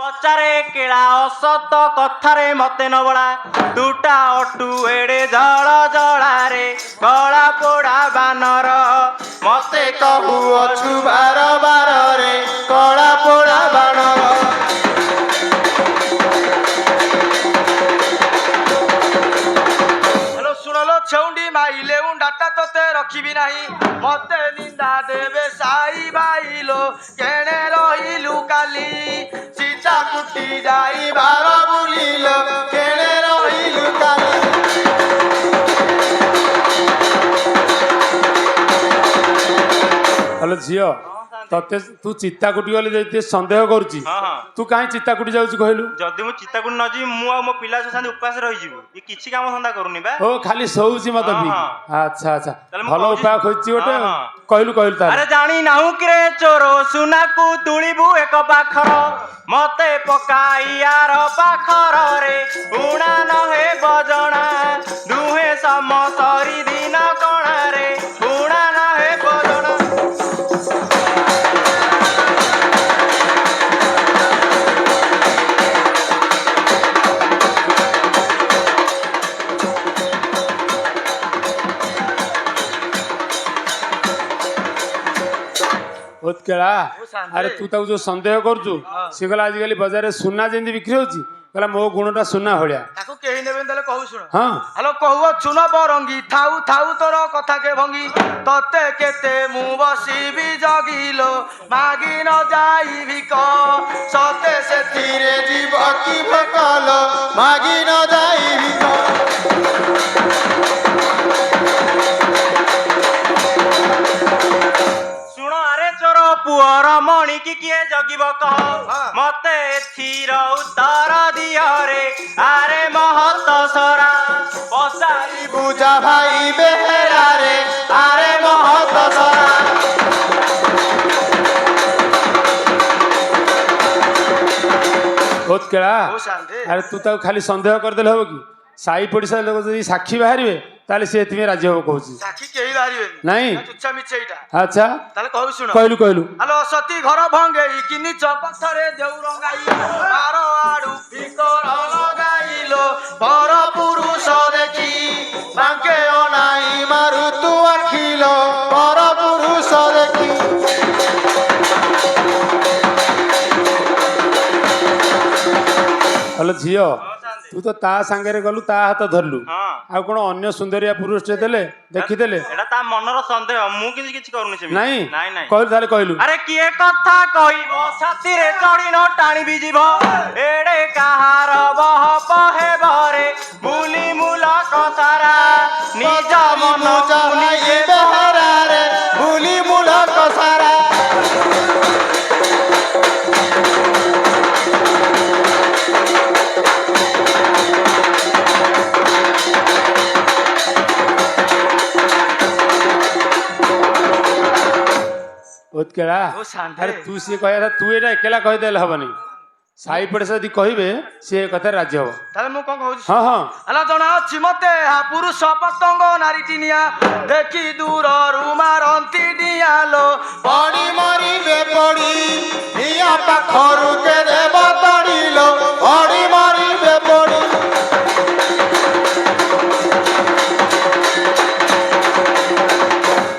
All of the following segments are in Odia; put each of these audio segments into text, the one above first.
ପଚାରେ କେଳା ଅସତ କଥାରେ ମତେ ନବଳା ତୁଟା ଅଟୁ ଏଡେ ଜଳ ଜଳାରେ କଳା ପୋଡ଼ା ବାନର ମତେ କହୁଅଛୁ ବାର ବାରରେ କଳା ପୋଡ଼ା ବାନର। ଶୁଣଲ ଛେଉଣ୍ଡି ମାଇଲେ ଉଣ୍ଡାଟା ତତେ ରଖିବି ନାହିଁ ମତେ ନିନ୍ଦା ଦେବେ ସାଇ ବାଇଲୋ କେଣେ ରହିଲୁ କାଲି ସୀତା କୁଟି ଯାଇ ବାର ବୁଲିଲ କେଣେ ରହିଲୁ କାଲି। ହ୍ୟାଲୋ ଝିଅ ତତେ ତୁ ଚିତାକୁଟି ଗଲେ ଯଦି ସନ୍ଦେହ କରୁଛି ତୁ କାହିଁ ଚିତାକୁଟି ଯାଉଛି କହିଲୁ? ଯଦି ମୁଁ ଚିତାକୁଟି ନ ଯିବି ମୁଁ ଆଉ ମୋ ପିଲା ସାଙ୍ଗେ ଉପାସ ରହିଯିବୁ ଏ କିଛି କାମ ଧନ୍ଦା କରୁନି ବା। ଓ ଖାଲି ଶୋଉଛି ମତେ ବି। ଆଚ୍ଛା ଆଚ୍ଛା ଭଲ ଉପାୟ ଖୋଜିଛି ଗୋଟେ କହିଲୁ କହିଲୁ ତାହେଲେ। ଆରେ ଜାଣି ନାହୁଁ କିରେ ଚୋର ସୁନାକୁ ତୁଳିବୁ ଏକ ପାଖର ମତେ ପକାଇଆର ପାଖରରେ ଉଣା ନହେ ବଜଣା ଦୁହେଁ ସମସ୍ତରି ଦିନ କଣାରେ ଉଣା ନହେ ବଜଣା। କେଳା ଆରେ ତୁ ତାକୁ ଯୋଉ ସନ୍ଦେହ କରୁଛୁ ସେ କହିଲା ଆଜିକାଲି ବଜାରରେ ସୁନା ଯେମିତି ବିକ୍ରି ହଉଛି କହିଲା ମୋ ଗୁଣଟା ସୁନା ଭଳିଆ ତାକୁ କେହି ନେବେନି ତାହେଲେ କହୁ ଶୁଣ। ହଁ ହ୍ୟାଲୋ କହୁଅଛୁ ନ ବରଙ୍ଗି ଥାଉ ଥାଉ ତୋର କଥା କେ ଭଙ୍ଗି ତତେ କେତେ ମୁଁ ବସିବି ଜଗିଲୋ ମାଗି ନ ଯାଇବି କ ସତେ ସେଥିରେ ଯିବ କି ଭକଲ ମାଗି ନ ଯାଇବି କ। ଶୁଣ ଆରେ ଚୋର ପୁଅର ମଣିକି କିଏ ଜଗିବ କହ ମତେ ଏଥିର ଉତ୍ତର ଦିଅରେ ଆରେ ମହତ ସରା ପଚାରି ବୁଝା ଭାଇ ବେହେରାରେ ଆରେ ମହତ ସରା। ବହୁତ କେଳା ଆରେ ତୁ ତାକୁ ଖାଲି ସନ୍ଦେହ କରିଦେଲେ ହବ କି? ସାଇ ପଡିଶା ଲୋକ ଯଦି ସାକ୍ଷୀ ବାହାରିବେ ତାହେଲେ ସେ ଏଥିପାଇଁ ରାଜି ହବ କହୁଛି। ସାକ୍ଷୀ କେହି ବାହାରିବେନି ନାଇଁ ତୁଚ୍ଛା ମିଛ ଏଇଟା। ଆଚ୍ଛା ତାହେଲେ କହୁ ଶୁଣ କହିଲୁ କହିଲୁ। ଆଲୋ ସତୀ ଘର ଭଙ୍ଗେଇ କିନି ଚକଥରେ ଦେଉ ରଙ୍ଗାଇ ବାର ଆଡୁ ଫିକର ଲଗାଇଲୋ ପର ପୁରୁଷ ଦେଖି ବାଙ୍କେ ଅନାଇ ମାରୁ ତୁ ଆଖିଲୋ ପର ପୁରୁଷ ଦେଖି। ହ୍ୟାଲୋ ଝିଅ ତୁ ତ ତା ସାଙ୍ଗରେ ଗଲୁ ତା ହାତ ଧରିଲୁ ଆଉ କଣ ଅନ୍ୟ ସୁନ୍ଦରିଆ ପୁରୁଷଟେ ଦେଲେ ଦେଖିଦେଲେ? ଏଟା ତା ମନର ସନ୍ଦେହ ମୁଁ କିନ୍ତୁ କିଛି କରୁନି ସେମିତି। ନାଇଁ ନାଇଁ ନାଇଁ କହିଲୁ ତାହେଲେ କହିଲୁ। ଆରେ କିଏ କଥା କହିବ ଛାତିରେ ଚଢି ନ ଟାଣିବି ଯିବ ଏଡେ କାହାର ବହ ପହେବରେ ବୁଲି ମୁଲକ ସାରା ନିଜ ମନ ନିଜେ ବେହେରାରେ ବୁଲି ମୁଲକ ସାରା। କେଳା ଆରେ ତୁ ସିଏ କହିବା ତୁ ଏଇଟା ଏକେଲା କହିଦେଲେ ହବନି ସାଇ ପଡିଶା ଯଦି କହିବେ ସିଏ କଥାରେ ରାଜି ହବ। ତାହେଲେ ମୁଁ କଣ କହୁଛି ହଁ ହଁ ହେଲା ଜଣା ଅଛି ମତେ ପୁରୁଷ ପତଙ୍ଗ ନାରୀଟି ନିଆ ଦେଖି ଦୂରରୁ ମାରନ୍ତି ଡିଆଲୋ ପଡ଼ି ମରିବେ ପଡ଼ି ନିଆ ପାଖରୁ କେ ଦେବ ତଡ଼ିଲୋ ପଡ଼ି ମରିବେ ପଡ଼ି।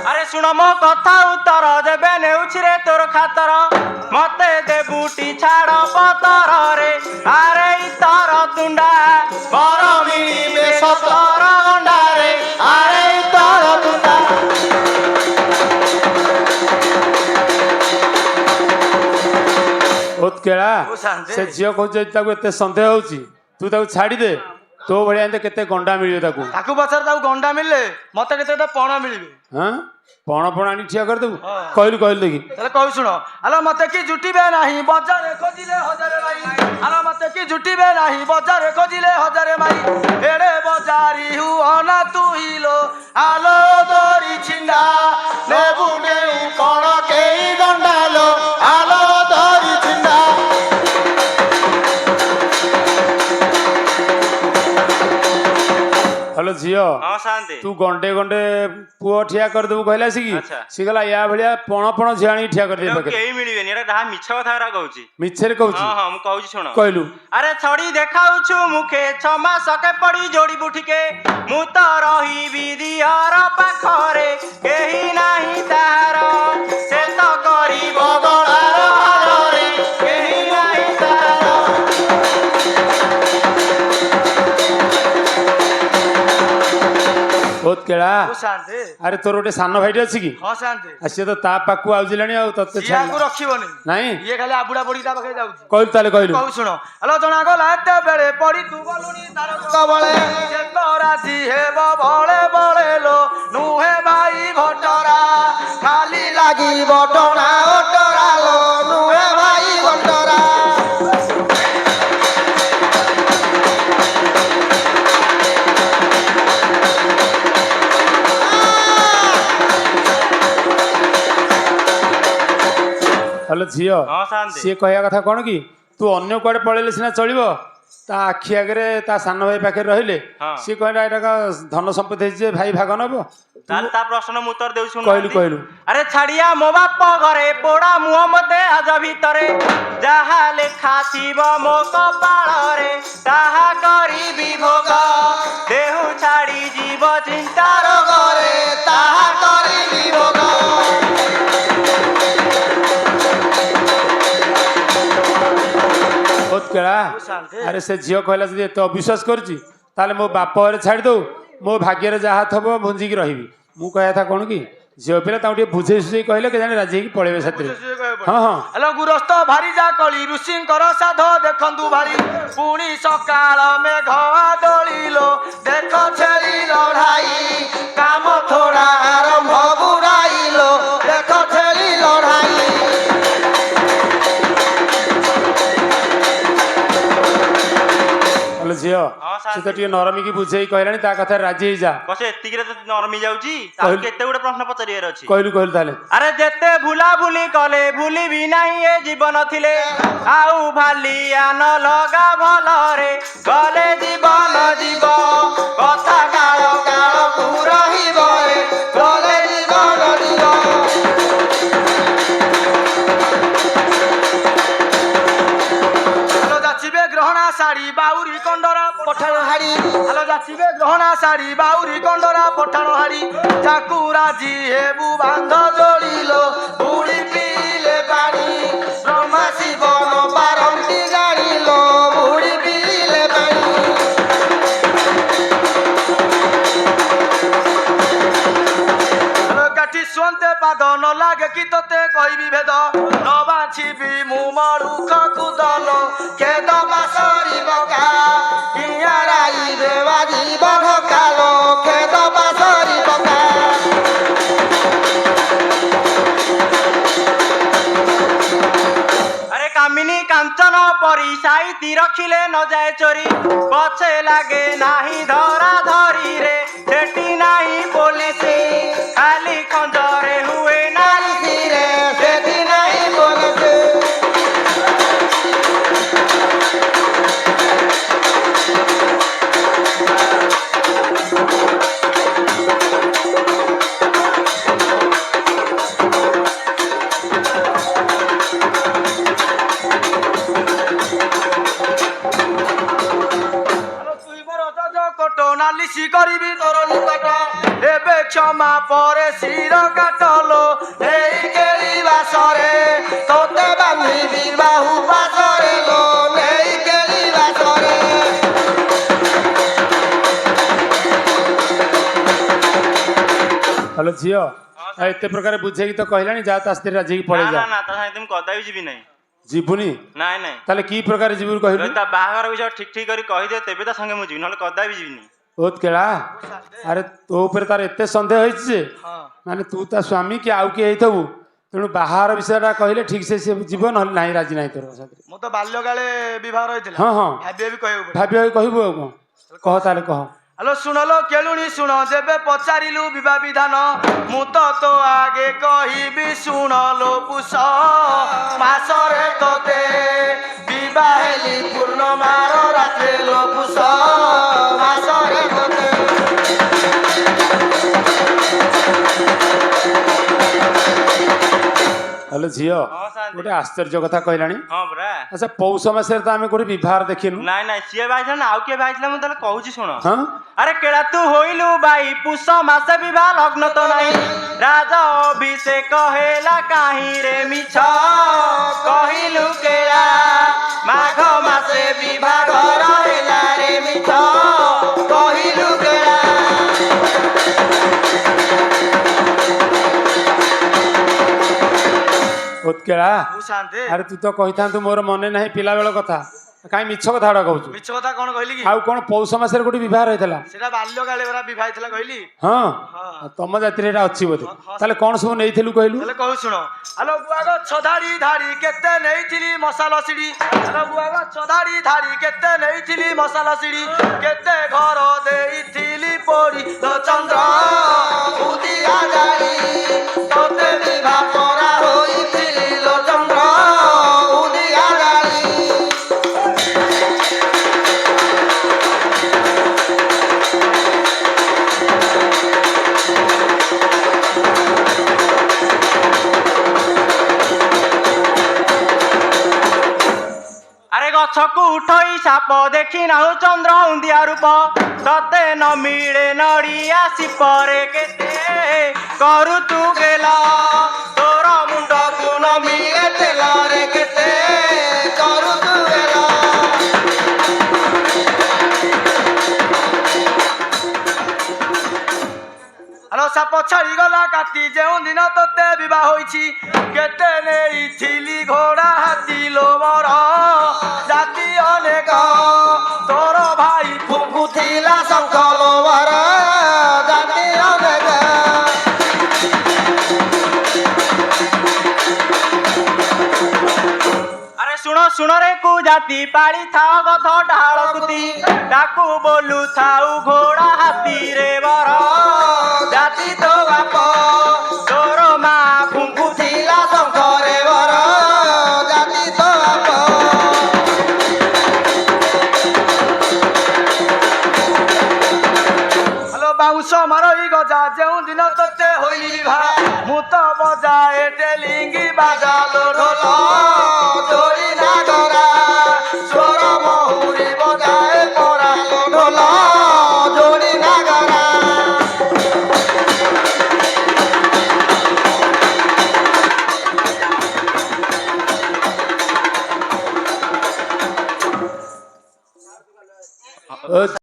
ଆରେ ଶୁଣ ମୋ କଥା ଉତ୍ତର ଦେବେ ନେଉଛି ରେ ତୋର ଖାତର ମତେ ଦେବୁଟି ଛାଡ଼ ପତରରେ ଆରେ ଇତର ତୁଣ୍ଡା ବର ମିଳିବେ ସତର ଗଣ୍ଡାରେ ଆରେ ଇତର ତୁଣ୍ଡା। ବହୁତ କେଳା ସେ ଝିଅ କହୁଛି ତାକୁ ଏତେ ସନ୍ଦେହ ହଉଛି ତୁ ତାକୁ ଛାଡ଼ିଦେ ତୋ ଭଳିଆ ଏମିତି କେତେ ଗଣ୍ଡା ମିଳିବ ତାକୁ। ତାକୁ ପଚାରେ ତାକୁ ଗଣ୍ଡା ମିଳିଲେ ମତେ କେତେ ପଣ ମିଳିବେ। ହଁ ପଣ ପଣ ଆଣି ଠିଆ କରିଦେବୁ କହିଲୁ କହିଲୁ ଦେଖି। ତାହେଲେ କହୁ ଶୁଣ ଆଲୋ ମତେ କି ଜୁଟିବେ ନାହିଁ ବଜାରେ ଖୋଜିଲେ ହଜାରେ ମାଇ ଆଲୋ ମତେ କି ଜୁଟିବେ ନାହିଁ ବଜାରେ ଖୋଜିଲେ ହଜାରେ ମାଇ ଏଡେ ବଜାରି ହୁଅନା ତୁ ହିଲୋ ଆଲୋ ଦରି ଛିଣ୍ଡା ନେବୁ ନେଇ କଣ କେଇ ଗଣ୍ଡାଲୋ ଆଲୋ ଦରି ଛିଣ୍ଡା। ହ୍ୟାଲୋ ଆଲୋ ଝିଅ ହଁ ଶାନ୍ତି ତୁ ଗଣ୍ଡେ ଗଣ୍ଡେ ପୁଅ ଠିଆ କରିଦେବୁ କହିଲା ଆସିକି ଆଚ୍ଛା। ସେ ଗଲା ୟା ଭଳିଆ ପଣ ପଣ ଝିଅ ଆଣିକି ଠିଆ କରିଦେଇ ଏଟାକୁ ପାଖରେ କେହି ମିଳିବେନି ଏଟା ଯାହା ମିଛ କଥା ଗୁରା କହୁଛି ମିଛରେ କହୁଛି ହଁ ହଁ ମୁଁ କହୁଛି ଶୁଣ କହିଲୁ ଆରେ ଛଡି ଦେଖାଉଛୁ ମୁଖେ 6 ମାସକେ ପଡି ଯୋଡିବୁ ଠିକେ ମୁଁ ତ ରହିବି ଦିଅର ପାଖରେ କେହି ନାହିଁ ତାହାର ସେ ତ କରିବ ଗଳାର ହାରରେ କେହି ନାହିଁ ତାହାର ବହୁତ କେଳା ଓ ଶାନ୍ତି ଆରେ ତୋର ଗୋଟେ ସାନ ଭାଇଟେ ଅଛି କି ହଁ ଶାନ୍ତି ଆଉ ସିଏ ତ ତା ପାଖକୁ ଆଉଜିଲାଣି ଆଉ ତତେ ସିଆକୁ ରଖିବନି ନାଇଁ ଇଏ ଖାଲି ଆବୁଡା ପଡିକି ତା ପାଖରେ ଯାଉଛି କହିଲୁ ତାହେଲେ କହିଲୁ କହୁ ଶୁଣ ଆଲୋ ଜଣା ଗଲା ଏତେ ବେଳେ ପଡି ତୁ ଗଲୁଣି ତାର କବଳେ ସେ ତ ରାଜି ହେବ ବଳେ ବଳେ ଲୋ ନୁହେଁ ଭାଇ ଘଟରା ଖାଲି ଲାଗିବ ଟଣା ଓଟରା ଲୋ ନୁହେଁ ଭାଇ ଘଟରା ହ୍ୟାଲୋ ଝିଅ ହଁ ଶାନ୍ତି ସିଏ କହିବା କଥା କଣ କି ତୁ ଅନ୍ୟ କୁଆଡେ ପଳେଇଲେ ସିନା ଚଳିବ ତା ଆଖି ଆଗରେ ତା ସାନ ଭାଇ ପାଖରେ ରହିଲେ ହଁ। ସିଏ କହିଲା ଏଇଟା କଣ ଧନ ସମ୍ପତ୍ତି ହେଇଛି ଯେ ଭାଇ ଭାଗ ନବ ତାହେଲେ ତା ପ୍ରଶ୍ନ ମୁଁ ଉତ୍ତର ଦେଉଛି କହିଲୁ ଶୁଣୁନାହାନ୍ତି। କହିଲୁ ଆରେ ଛାଡିଆ ମୋ ବାପ ଘରେ ପୋଡା ମୁହଁ ମତେ ଆଜ ଭିତରେ ଯାହା ଲେଖା ଥିବ ମୋ କପାଳରେ ତାହା କରିବି ଭୋଗ ଦେହୁ ଛାଡି ଯିବ ଚିନ୍ତାର ଘରେ ତାହା କରିବି ଭୋଗ ବହୁତ କେଳା ଆରେ ସେ ଝିଅ କହିଲା ଯଦି ଏତେ ଅବିଶ୍ୱାସ କରୁଛି ତାହେଲେ ମୋ ବାପ ଘରେ ଛାଡ଼ି ଦଉ ମୋ ଭାଗ୍ୟରେ ଯାହା ଥବ ଭୁଞ୍ଜିକି ରହିବି ମୁଁ କହିବା କଥା କଣ କି ଝିଅ ପିଲା ତାଙ୍କୁ ଟିକେ ବୁଝେଇ ସୁଝେଇ କହିଲେ କେଜାଣି ରାଜି ହେଇକି ପଳେଇବେ ସାଥିରେ ହଁ ହଁ ହ୍ୟାଲୋ ଗୁରସ୍ତ ଭାରି ଯା କଳି ଋଷିଙ୍କର ସାଧ ଦେଖନ୍ତୁ ଭାରି ପୁଣି ସକାଳ ମେଘ ଦୋଳିଲୋ ଦେଖ ଛେଳି ଲଢାଇ କାମ ଥୋଡା ଆରମ୍ଭ ବୁଡାଇଲୋ ଦେଖ ଛେଳି ଲଢାଇ ହ୍ୟାଲୋ ଝିଅ ହଁ ସେ ସାର୍ ତ ଟିକେ ନରମିକି ବୁଝେଇ କହିଲାଣି ତା କଥାରେ ରାଜି ହେଇଯା କଷେ ଏତିକିରେ ତ ନରମି ଯାଉଛି ତାକୁ କେତେ ଗୁଡେ ପ୍ରଶ୍ନ ପଚାରିବାର ଅଛି କହିଲୁ କହିଲୁ ତାହେଲେ ଆରେ ଯେତେ ବୁଲାବୁଲି କଲେ ଭୁଲିବି ନାହିଁ ଏ ଜୀବନ ଥିଲେ ଆଉ ଭାଲିଆ ନ ଲଗା ଭଲରେ ଗଲେ ଜୀବନ ଯିବ କଥା କାଳ କାଳକୁ ରହିବ ରେ ଗଲେ ଜୀବନ ଯିବ ଆଲୋ ଯାଚିବେ ଗ୍ରହଣା ଶାଢୀ ବାଉରି କଣ୍ଡରା ପଠାଣ ହାଡି ଆଲୋ ଯାଚିବେ ଗ୍ରହଣା ଶାଢୀ ବାଉରି କଣ୍ଡରା ପଠାଣ ହାଡି ତାକୁ ରାଜି ହେବୁ ବାନ୍ଧ ଯୋଡ଼ିଲୋ ବୁଡ଼ି ପିଇଲେ ପାଣି ବ୍ରହ୍ମା ଶିବ ନ ପାରନ୍ତି ଜାଣିଲୋ ବୁଡ଼ି ପିଇଲେ ପାଣି କାଠି ଶୁଅନ୍ତେ ପାଦ ନ ଲାଗେ କି ତତେ କହିବି ଭେଦ ନ ବାଛିବି ମୁଁ ମଳୁଖକୁ ଦଲ ଖେଦ ବାସରି ବକା କିଆରାଇ ଦେବାଜି ବଢକାଲୋ ଖେଦ ବାସରି ବକା ଆରେ କାମିନୀ କାଞ୍ଚନ ପରି ସାଇତି ରଖିଲେ ନ ଯାଏ ଚୋରି ପଛେ ଲାଗେ ନାହିଁ ଧରା ଧରିରେ ସେଠି ନାହିଁ ପୋଲିସ ଖାଲି ଖଞ୍ଜରେ ହୁଏ ନାରୀ ରେ ସେଠି ନାହିଁ ପୋଲିସ ନାଲିସି କରିବି ତୋର ନିକଟ ଏବେ କ୍ଷମା ପରେ ଶିର କାଟଲୋ ଏଇ କେଳି ବାସରେ ତୋତେ ବାନ୍ଧିବି ବାହୁ ପାଶରେ ଲୋ ନେଇ କେଳି ବାସରେ ହ୍ୟାଲୋ ଝିଅ ଆଉ ଏତେ ପ୍ରକାର ବୁଝେଇକି ତ କହିଲାଣି ଯା ତା ସ୍ତ୍ରୀ ରାଜି ହେଇକି ପଳେଇ ନା ଯା ନା ତା ସାଙ୍ଗେ ମୁଁ କଦାପି ଯିବି ନାହିଁ ଯିବୁନି ନାଇଁ ନାଇଁ ତାହେଲେ କି ପ୍ରକାର ଯିବୁ କହିଲୁ ଯଦି ତା ବାହାଘର ବିଷୟ ଠିକ ଠିକ କରି କହିଦେ ତେବେ ତା ସାଙ୍ଗେ ମୁଁ ଯିବି ନହେଲେ କଦାପି ଯିବିନି ବହୁତ କେଳା ଆରେ ତୋ ଉପରେ ତାର ଏତେ ସନ୍ଦେହ ହେଇଛି ଯେ ମାନେ ତୁ ତା ସ୍ୱାମୀ କି ଆଉ କିଏ ହେଇଥିବୁ ତେଣୁ ବାହାର ବିଷୟଟା କହିଲେ ଠିକ ସେ ଯିବ ନହେଲେ ନାହିଁ ରାଜି ନାହିଁ ତୋର ସାଥିରେ ମୁଁ ତ ବାଲ୍ୟକାଳେ ବିବାହ ରହିଥିଲା ହଁ ହଁ ଭାବି ଭାବି କହିବାକୁ ପଡିବ ଭାବି ଭାବି କହିବୁ ଆଉ କଣ କହ ତାହେଲେ କହ ହ୍ୟାଲୋ ଶୁଣଲୋ କେଳୁଣି ଶୁଣ ଯେବେ ପଚାରିଲୁ ବିବାହ ବିଧାନ ମୁଁ ତ ତୋ ଆଗେ କହିବି ଶୁଣଲୋ ପୁଷ ମାସରେ ତୋତେ ବିବାହ ହେଲି ପୂର୍ଣ୍ଣମାର ରାତ୍ରେ ଲୋ ପୁଷ ମାସରେ ତୋତେ ଝିଅ ହଁ ଶାନ୍ତି ଗୋଟେ ଆଶ୍ଚର୍ଯ୍ୟ କଥା କହିଲାଣି। ହଁ ପରା ଆଚ୍ଛା ପୌଷ ମାସରେ ତ ଆମେ କୋଉଠି ବିବାହ ଦେଖିନୁ। ନାଇଁ ନାଇଁ ସିଏ ବାଇଥିଲା ନା ଆଉ କିଏ ବାଇଥିଲା ମୁଁ ତାହେଲେ କହୁଛି ଶୁଣ ହଁ আরে কেড়া তু হইলু বাই পুষ মাসে বিবাহ লগ্ন তো নাই রাজা অভিষেক হেলা কাহি রে মিছ কহিলু কেড়া মাঘ মাসে বিবাহ ঘর হেলা রে মিছ কহিলু কেড়া ଉତ୍କେଳା ଶାନ୍ତି ଆରେ ତୁ ତ କହିଥାନ୍ତୁ ମୋର ମନେ ନାହିଁ ପିଲା ବେଳ କଥା କାହିଁ ମିଛ କଥା ଗୁଡା କହୁଛୁ। ମିଛ କଥା କଣ କହିଲି କି? ଆଉ କଣ ପୌଷ ମାସରେ ଗୋଟେ ବିବାହ ରହିଥିଲା? ସେଟା ବାଲ୍ୟକାଳେ ପରା ବିବାହ ହେଇଥିଲା କହିଲି। ହଁ ହଁ। ତମ ଜାତିରେ ଏଟା ଅଛି ବୋଧେ। ତାହେଲେ କଣ ସବୁ ନେଇଥିଲୁ କହିଲୁ? ହେଲେ କହୁ ଶୁଣ ଆଲୋ ବୁଆ ଗଛ ଧାଡ଼ି ଧାଡ଼ି କେତେ ନେଇଥିଲି ମଶାଲ ସିଡ଼ି ଆଲୋ ବୁଆ ଗଛ ଧାଡ଼ି ଧାଡ଼ି କେତେ ନେଇଥିଲି ମଶାଲ ସିଡ଼ି କେତେ ଘର ଦେଇଥିଲି ପୋଡ଼ି ଲୋ ଚନ୍ଦ୍ର ଉଦିଆ ଯାଇ ତତେ ବିବାହ କରା ହୋଇଥିଲି ଲୋ ଚନ୍ଦ୍ର ଉଦିଆ ଯାଇ আরে গছকু উঠই সাপ দেখি নাও চন্দ্র উন্দিয়া রূপ ততে ন মিলে নড়িয়া সিপরে কেতে করু তু গেল তোর মুন্ডকু ন মিলে তেলরে কেতে করু তু গেল আলো সাপ ছাড়িগলা কাটি ଯେଉଁ ଦିନ ତତେ ବିବାହ ହୋଇଛି କେତେ ନେଇଥିଲି ଘୋଡ଼ା ହାତୀ ଲୋମର ଜାତି ଅନେକ ତୋର ଭାଇ ଫୁଙ୍କୁଥିଲା ଶଙ୍ଖ ଲୋମର ଜାତି ଅନେକ আরে শুনো শুনো রে কু জাতি পাড়ি থাও গথ ঢালকুতি ডাকু বলু থাউ ঘোড়া হাতি রে বর জাতি তো বাপ তোর মা ফুঙ্কু ଥିଲା ଶଙ୍ଖରେ ବର ଜାତି ତ ବାପ ଆଲୋ ବାଉଁଶ ମାରଇ ଗଜା ଯେଉଁ ଦିନ ତତେ ହୋଇଲି ବିବାହ ମୁଁ ତ ବଜାଏ ଟେଲିଙ୍ଗି ବାଜା ଲୋ ଢୋଲ ଦୋଳି ନାଗର